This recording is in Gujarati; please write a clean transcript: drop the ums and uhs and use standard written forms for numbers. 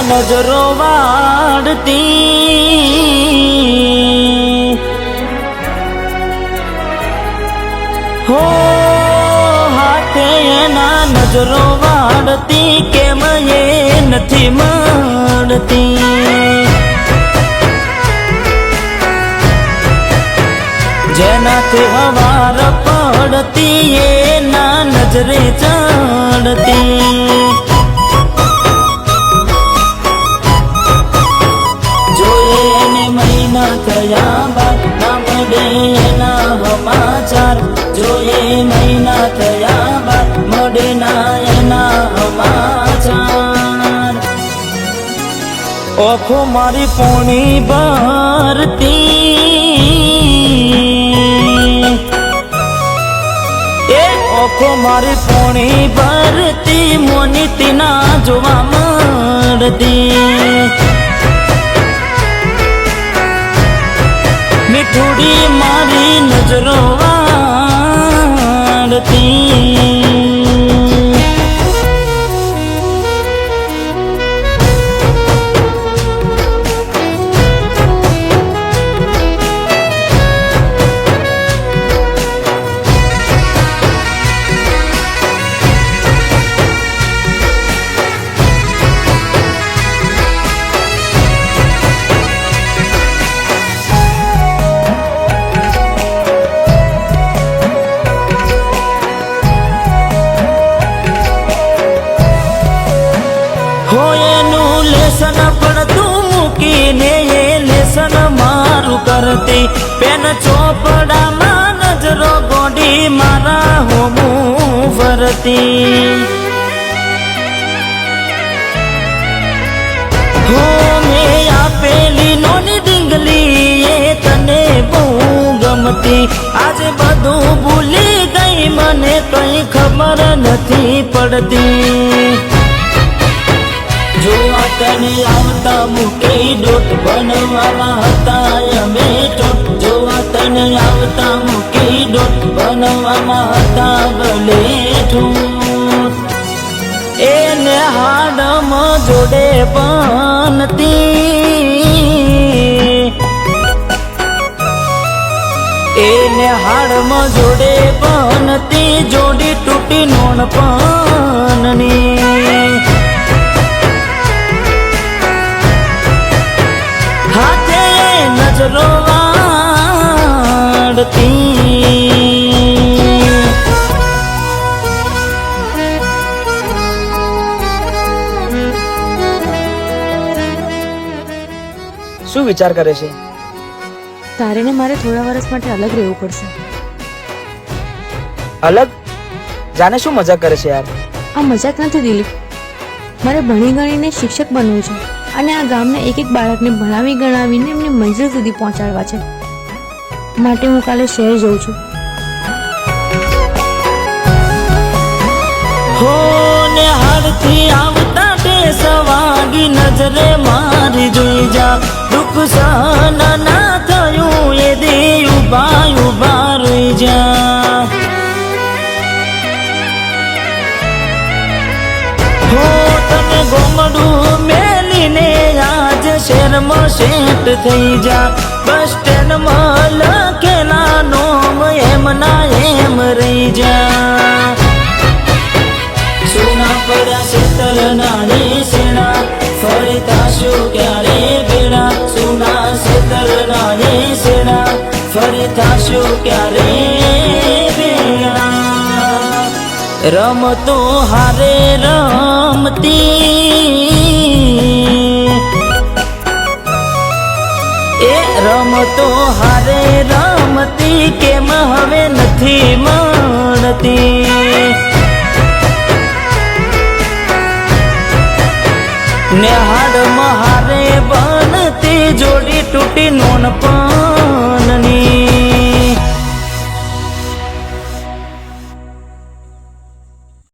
નજરો વાળતી હો હાથે એના નજરો વાળતી કેમ એ નથી મળતી જેનાથી હવાર પડતી એના નજરે ચડતી થયા બાદ ના મળે એના સમાચાર જોઈએ મહિના થયા બાદ મળે ના એના સમાચાર ઓખો મારી પોણી ભરતી એ ઓખો મારી પોણી ભરતી મોનીતી ના જોવા મળતી મીઠુડી મારી નજરો વાળતી લેસન પડતું મૂકીને એ લેસન મારું કરતી પેન ચોપડામાં નજરો ગોડી મારા હોમું ફરતી હો મેં આપેલી નોની ડીંગલી એ તને બહુ ગમતી આજે બધું ભૂલી ગઈ મને કઈ ખબર નથી પડતી જોવા તને આવતા મૂકી ડોટ બનવામાં હતા અમે ટોટ જોવા તને આવતા મૂકી ડોટ બનવામાં હતા ભલે ઠૂટ એને હાડમાં જોડે બનતી એને હાડમાં જોડે બનતી જોડી તૂટી નોણ પાનની નજરો વાળતી શું વિચાર કરે છે? તારે ને મારે થોડા વર્ષ માટે અલગ રહેવું પડશે. અલગ? જાને શું મજાક કરે છે યાર? આ મજાક નથી દિલીપ, મારે ભણી ગણીને શિક્ષક બનવું છે અને આ ગામના એક એક બાળકને ભણાવી ગણાવીને એમની મંજિલ સુધી પહોંચાડવા છે. માટે હું કાલે શહેર જઉં છું. હો ને હાડથી આવતા તે સવાગી નજરે મારી જોઈ જા દુઃખ સહન ના થયું એ દે ઉભા ઉભા રહી જા હો તને ગોમડું મેલીને આજ શહેરમાં સેટ થઈ જા બસ સ્ટેન્ડમાં લખેલા નોમ એમ ના એમ રહી જા સુના પડ્યા શીતલ નાની સેણા ફરી થાશું ક્યારે ભેળા સુના શીતલ નાની સેણા ફરી થાશું ક્યારે ભેળા રમતો હારે રમતી એ રમતો હારે રમતી કેમ હવે નથી મળતી ને હાડ મહારે બનતી જોડી તૂટી નોન પણ